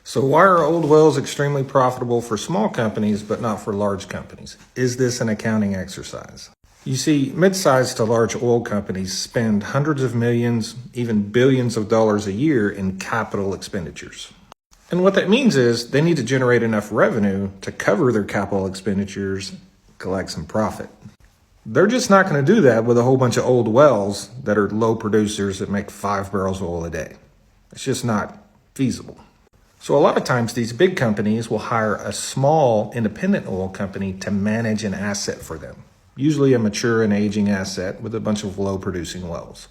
So why are old wells extremely profitable for small companies but not for large companies? Is this an accounting exercise? You see, mid-sized to large oil companies spend hundreds of millions, even billions of dollars a year in capital expenditures. And what that means is they need to generate enough revenue to cover their capital expenditures, collect some profit. They're just not going to do that with a whole bunch of old wells that are low producers that make 5 barrels of oil a day. It's just not feasible. So a lot of times these big companies will hire a small independent oil company to manage an asset for them, usually a mature and aging asset with a bunch of low producing wells.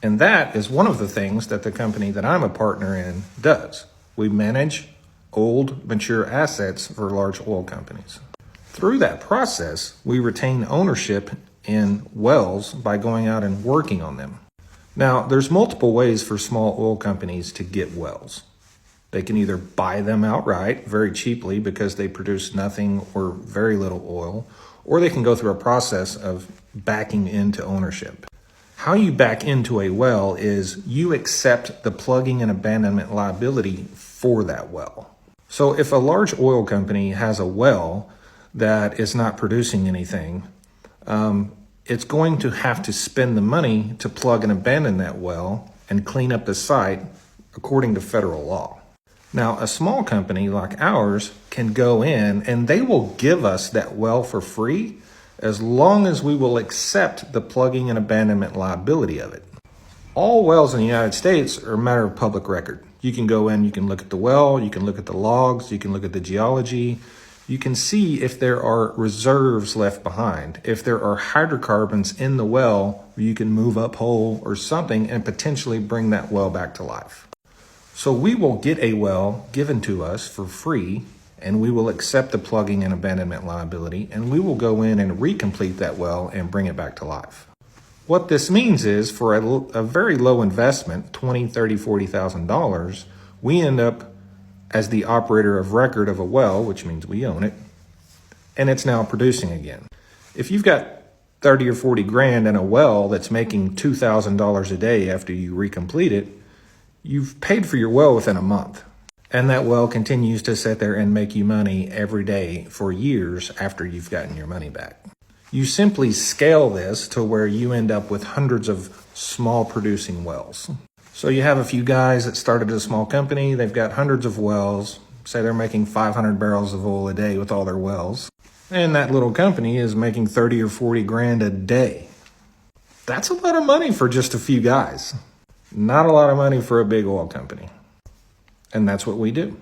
And that is one of the things that the company that I'm a partner in does. We manage old, mature assets for large oil companies. Through that process, we retain ownership in wells by going out and working on them. Now, there's multiple ways for small oil companies to get wells. They can either buy them outright very cheaply because they produce nothing or very little oil, or they can go through a process of backing into ownership. How you back into a well is you accept the plugging and abandonment liability for that well. So if a large oil company has a well that is not producing anything, it's going to have to spend the money to plug and abandon that well and clean up the site according to federal law. Now, a small company like ours can go in and they will give us that well for free as long as we will accept the plugging and abandonment liability of it. All wells in the United States are a matter of public record. You can go in, you can look at the well, you can look at the logs, you can look at the geology. You can see if there are reserves left behind. If there are hydrocarbons in the well, you can move up hole or something and potentially bring that well back to life. So we will get a well given to us for free, and we will accept the plugging and abandonment liability, and we will go in and recomplete that well and bring it back to life. What this means is for a very low investment, $20,000, $30,000, $40,000, we end up as the operator of record of a well, which means we own it, and it's now producing again. If you've got 30 or 40 grand in a well that's making $2,000 a day after you recomplete it, you've paid for your well within a month. And that well continues to sit there and make you money every day for years after you've gotten your money back. You simply scale this to where you end up with hundreds of small producing wells. So you have a few guys that started a small company, they've got hundreds of wells, say they're making 500 barrels of oil a day with all their wells, and that little company is making 30 or 40 grand a day. That's a lot of money for just a few guys. Not a lot of money for a big oil company. And that's what we do.